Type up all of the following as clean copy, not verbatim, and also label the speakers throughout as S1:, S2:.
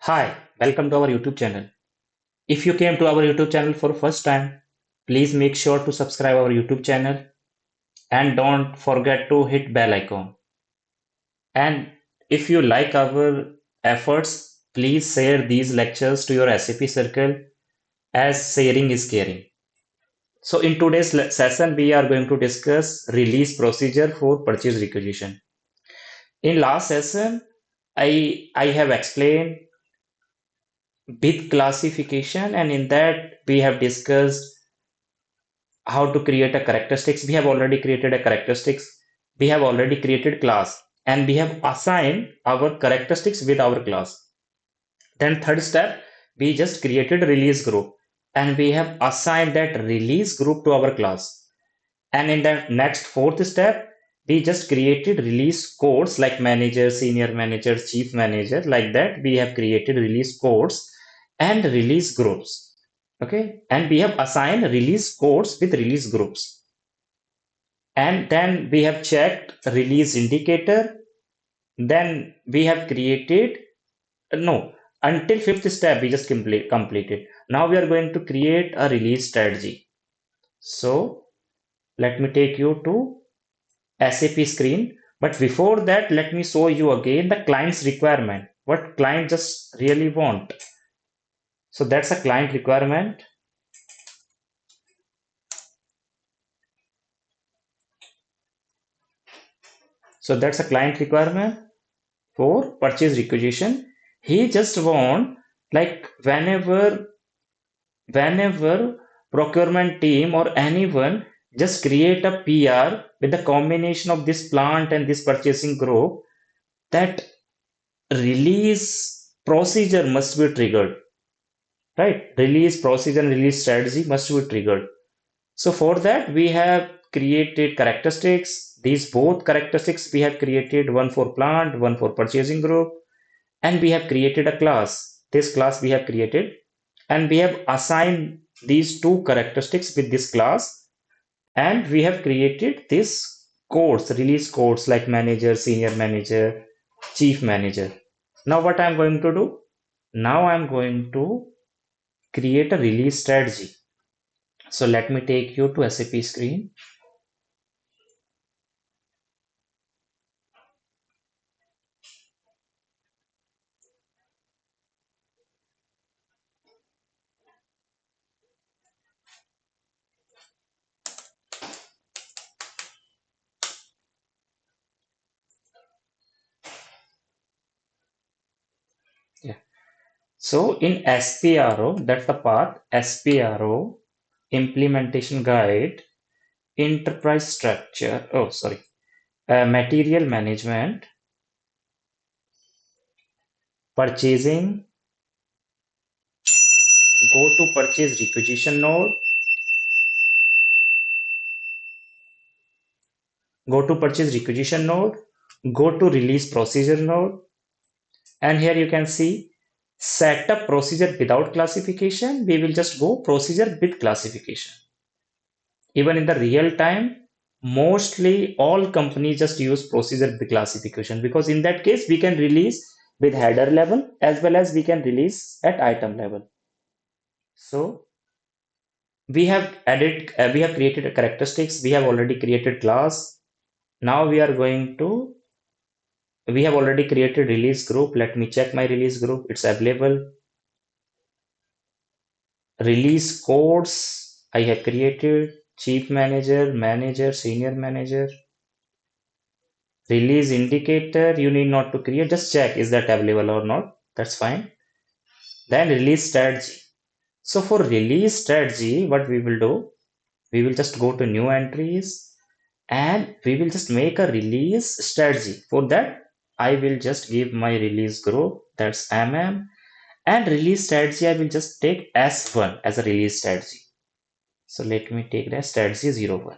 S1: Hi, welcome to our YouTube channel. If you came to our YouTube channel for first time, please make sure to subscribe our YouTube channel and don't forget to hit bell icon. And if you like our efforts, please share these lectures to your SAP circle as sharing is caring. So in today's session, we are going to discuss release procedure for purchase requisition. In last session, I have explained bid classification, and in that we have discussed how to create a characteristics. We have already created a characteristics. We have already created class and we have assigned our characteristics with our class. Then third step, we just created release group and we have assigned that release group to our class. And in the next fourth step, we just created release codes like manager, senior manager, chief manager. Like that, we have created release codes and release groups. Okay. And we have assigned release codes with release groups. And then we have checked release indicator. Then we have created, no, until fifth step, we just completed. Now we are going to create a release strategy. So let me take you to SAP screen. But before that, let me show you again the client's requirement. What client just really want. So that's a client requirement. So that's a client requirement for purchase requisition. He just want like whenever procurement team or anyone just create a PR with the combination of this plant and this purchasing group, that release procedure must be triggered, right? Release procedure and release strategy must be triggered. So for that, we have created characteristics. These both characteristics we have created, one for plant, one for purchasing group, and we have created a class. This class we have created, and we have assigned these two characteristics with this class, and we have created this codes, release codes like manager, senior manager, chief manager. Now what I'm going to do? Now I'm going to create a release strategy. So let me take you to SAP screen. Yeah. So in SPRO, that's the path, SPRO, implementation guide, enterprise structure, oh, sorry, material management, purchasing, go to purchase requisition node, go to purchase requisition node, go to release procedure node, and here you can see set up procedure without classification. We will just go procedure with classification. Even in the real time, mostly all companies just use procedure with classification, because in that case we can release with header level as well as we can release at item level. So we have added, we have created a characteristics, we have already created class. Now we are going to, we have already created release group. Let me check my release group. It's available. Release codes I have created, chief manager, manager, senior manager. Release indicator, you need not to create, just check is that available or not. That's fine. Then release strategy. So for release strategy, what we will do, we will just go to new entries and we will just make a release strategy. For that, I will just give my release group, that's MM, and release strategy, I will just take S1 as a release strategy. So let me take the strategy 01.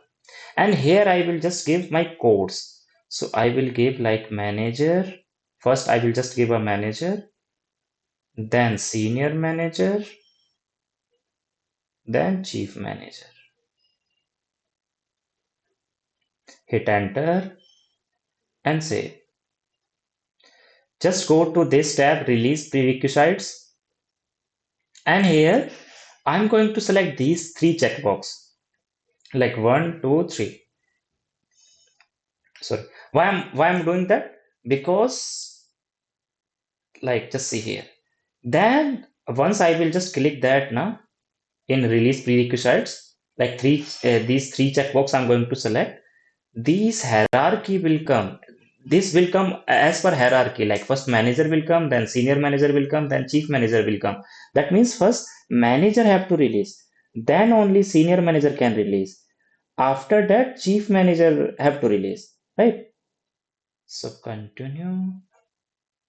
S1: And here I will just give my codes. So I will give like manager. First, I will just give a manager, then senior manager, then chief manager. Hit enter and save. Just go to this tab, release prerequisites, and here I'm going to select these three checkbox, like 1, 2, 3. Sorry, why I'm doing that? Because, like, just see here. Then once I will just click that now in release prerequisites, like these three checkbox I'm going to select. These hierarchy will come. This will come as per hierarchy. Like first manager will come, then senior manager will come, then chief manager will come. That means first manager have to release, then only senior manager can release. After that, chief manager have to release, right? So continue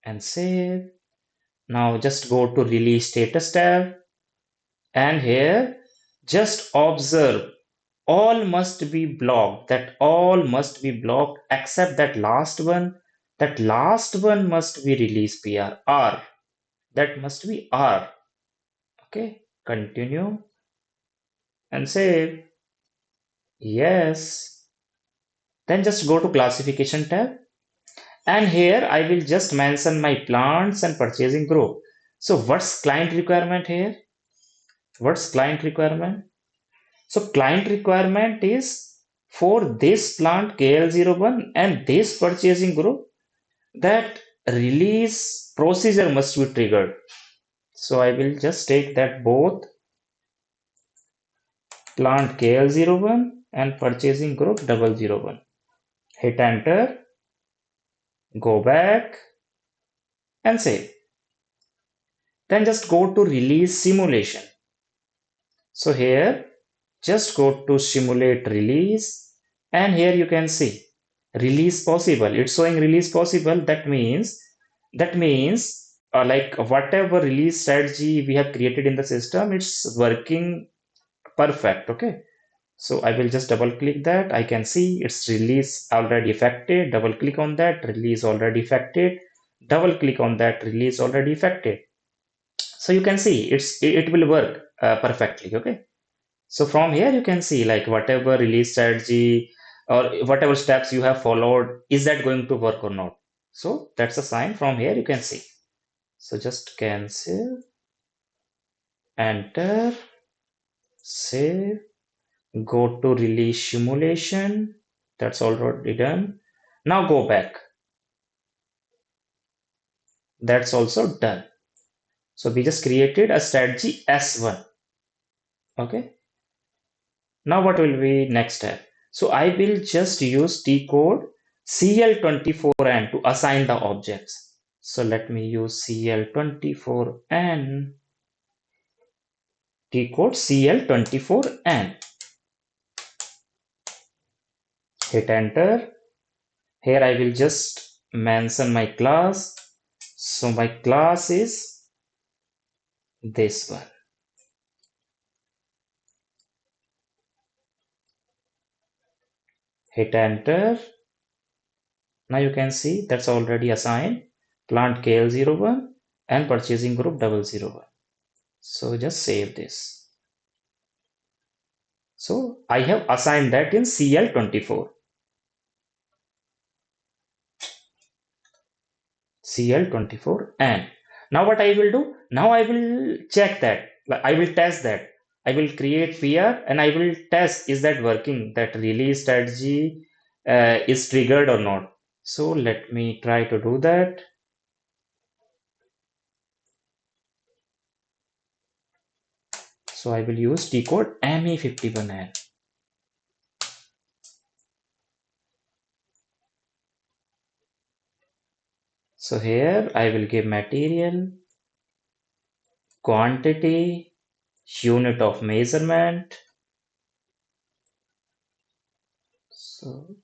S1: and save. Now just go to release status tab, and here just observe all must be blocked. That all must be blocked except that last one. That last one must be release PR R. That must be R. Okay, continue and save. Yes. Then just go to classification tab, and here I will just mention my plants and purchasing group. So what's client requirement here? What's client requirement? So client requirement is for this plant KL01 and this purchasing group, that release procedure must be triggered. So I will just take that both plant KL01 and purchasing group 001. Hit enter, go back and save. Then just go to release simulation. So here just go to simulate release, and here you can see release possible. It's showing release possible. That means like whatever release strategy we have created in the system, it's working perfect. Okay, so I will just double click that. I can see it's release already affected. Double click on that, release already affected. Double click on that, release already affected. So you can see it will work perfectly. Okay, so from here you can see like whatever release strategy or whatever steps you have followed, is that going to work or not? So that's a sign. From here you can see. So just cancel, enter, save, go to release simulation. That's already done. Now go back. That's also done. So we just created a strategy S1. Okay. Now what will be next step? So I will just use T code CL24N to assign the objects. So let me use CL24N, T code CL24N. Hit enter. Here I will just mention my class. So my class is this one. Hit enter. Now you can see that's already assigned plant KL01 and purchasing group 001. So just save this. So I have assigned that in CL24. CL24 and now what I will do? Now I will check that. I will test that. I will create PR and I will test is that working, that release strategy is triggered or not. So let me try to do that. So I will use T code ME51N. So here I will give material, quantity, unit of measurement. So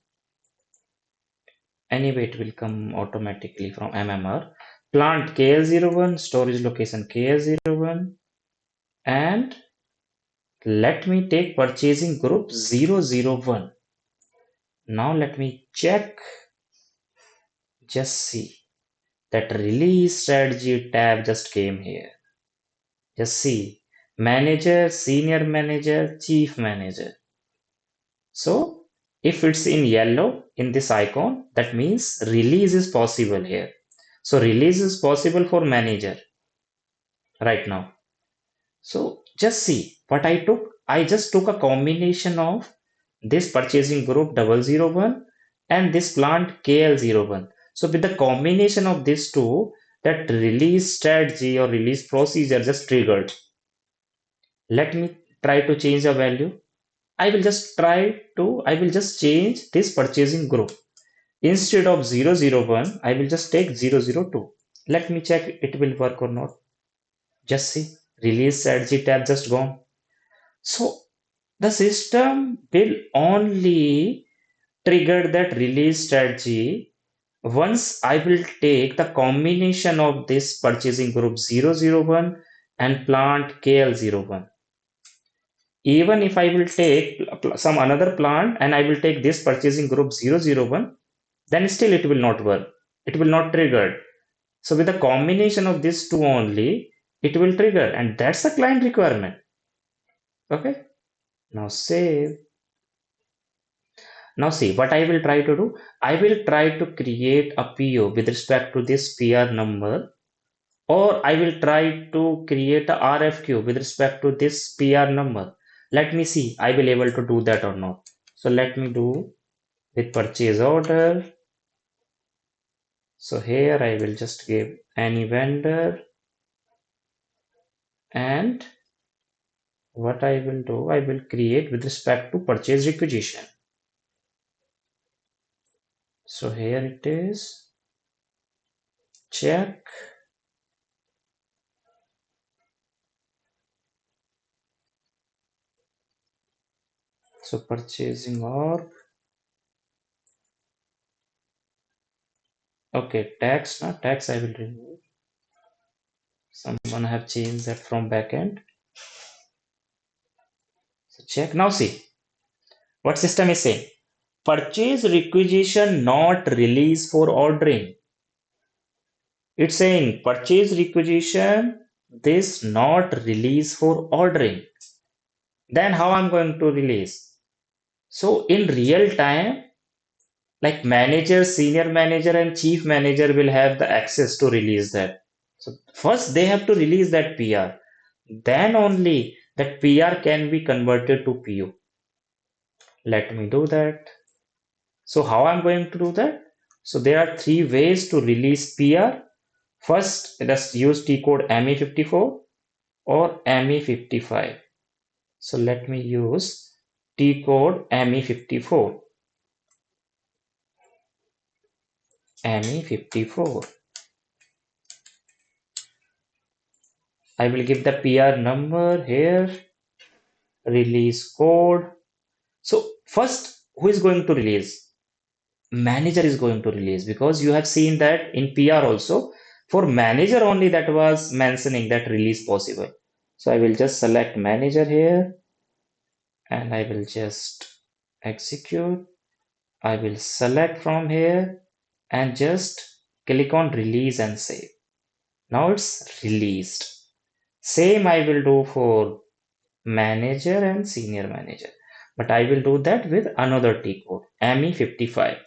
S1: anyway, it will come automatically from MMR. Plant KL01, storage location KL01, and let me take purchasing group 001. Now let me check. Just see that release strategy tab just came here. Just see manager, senior manager, chief manager. So if it's in yellow in this icon, that means release is possible here. So release is possible for manager right now. So just see what I took. I just took a combination of this purchasing group 001 and this plant KL01. So with the combination of these two, that release strategy or release procedure just triggered. Let me try to change the value. I will just change this purchasing group. Instead of 001, I will just take 002. Let me check it will work or not. Just see, release strategy tab just gone. So the system will only trigger that release strategy once I will take the combination of this purchasing group 001 and plant KL01. Even if I will take some another plant and I will take this purchasing group 001, then still it will not work. It will not trigger. So with the combination of these two only, it will trigger, and that's the client requirement. Okay. Now save. Now see what I will try to do. I will try to create a PO with respect to this PR number, or I will try to create a RFQ with respect to this PR number. Let me see I will able to do that or not. So let me do with purchase order. So here I will just give any vendor, and what I will do, I will create with respect to purchase requisition. So here it is, check. So purchasing org. Okay, tax, now tax I will remove. Someone have changed that from backend. So check, now see what system is saying. Purchase requisition not release for ordering. It's saying purchase requisition this not release for ordering. Then how I'm going to release? So in real time, like manager, senior manager, and chief manager will have the access to release that. So first they have to release that PR. Then only that PR can be converted to PO. Let me do that. So how I'm going to do that? So there are three ways to release PR. First, just use T code ME54 or ME55. So let me use T code ME54. ME54. I will give the PR number here, release code. So first, who is going to release? Manager is going to release, because you have seen that in PR also, for manager only that was mentioning that release possible. So I will just select manager here and I will just execute. I will select from here and just click on release and save. Now it's released. Same I will do for manager and senior manager, but I will do that with another T code, ME55.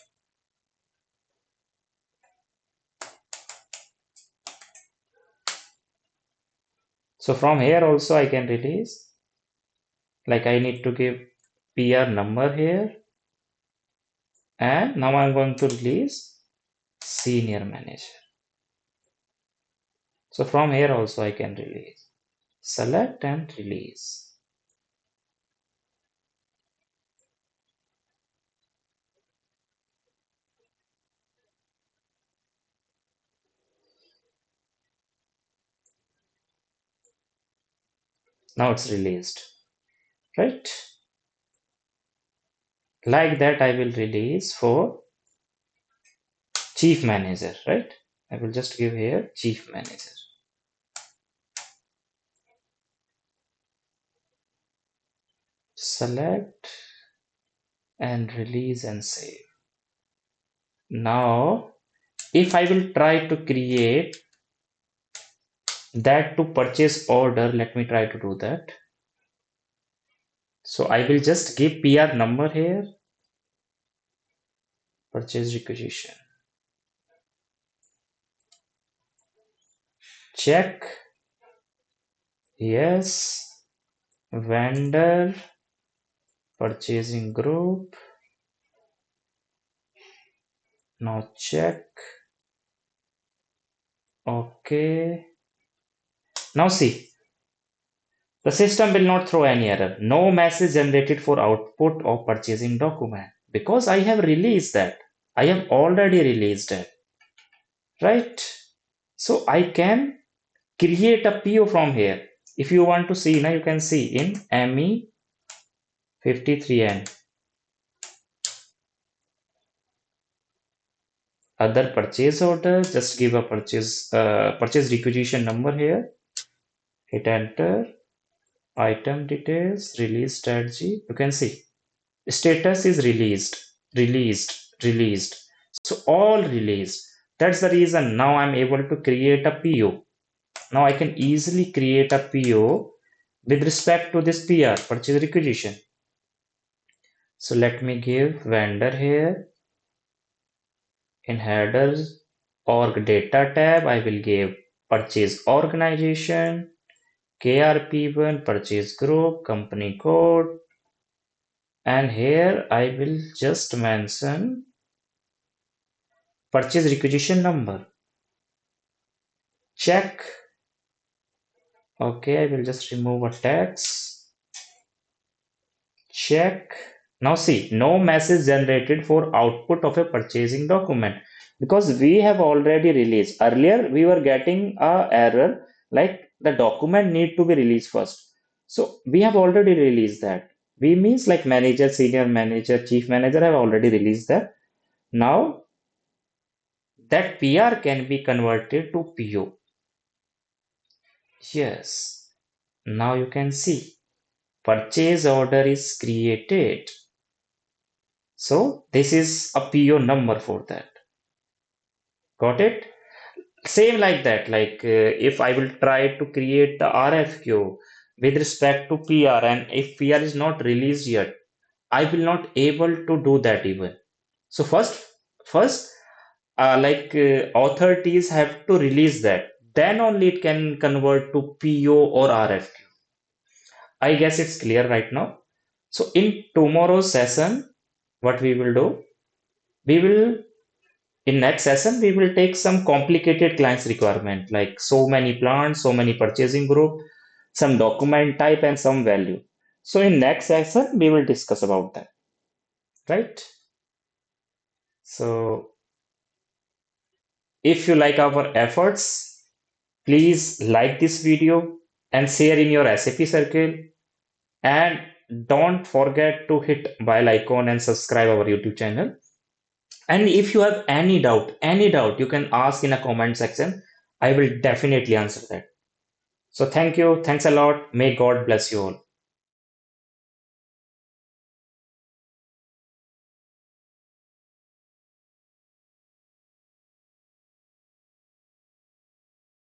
S1: So from here also I can release, like I need to give PR number here, and now I'm going to release senior manager. So from here also I can release, select and release. Now it's released, right? Like that I will release for chief manager, right? I will just give here chief manager. Select and release and save. Now if I will try to create that to purchase order, let me try to do that. So I will just give PR number here, purchase requisition. check, yes, vendor, purchasing group, now check, okay. Now see, the system will not throw any error. No message generated for output of purchasing document because I have released that. I have already released it, right? So I can create a PO from here. If you want to see, now you can see in ME53N, other purchase order, just give a purchase requisition number here, hit enter, item details, release strategy. You can see status is released. So all released. That's the reason now I'm able to create a PO. Now I can easily create a PO with respect to this PR, purchase requisition. So let me give vendor here. In headers org data tab, I will give purchase organization, KRP1, purchase group, company code, and here I will just mention purchase requisition number. Check. Okay, I will just remove a text. Check. Now see, no message generated for output of a purchasing document because we have already released. Earlier, we were getting a error like the document need to be released first. So we have already released that. We means like manager, senior manager, chief manager have already released that. Now that PR can be converted to PO. Yes. Now you can see purchase order is created. So this is a PO number for that. Got it? Same like that. Like if I will try to create the RFQ with respect to PR and if PR is not released yet, I will not able to do that even. So first, authorities have to release that. Then only it can convert to PO or RFQ. I guess it's clear right now. So in tomorrow's session, what we will do, we will in next session we will take some complicated clients requirement like so many plants, so many purchasing group, some document type and some value. So in next session we will discuss about that, right? So if you like our efforts, please like this video and share in your SAP circle, and don't forget to hit bell icon and subscribe our YouTube channel. And if you have any doubt, you can ask in a comment section. I will definitely answer that. So thank you. Thanks a lot. May God bless you all.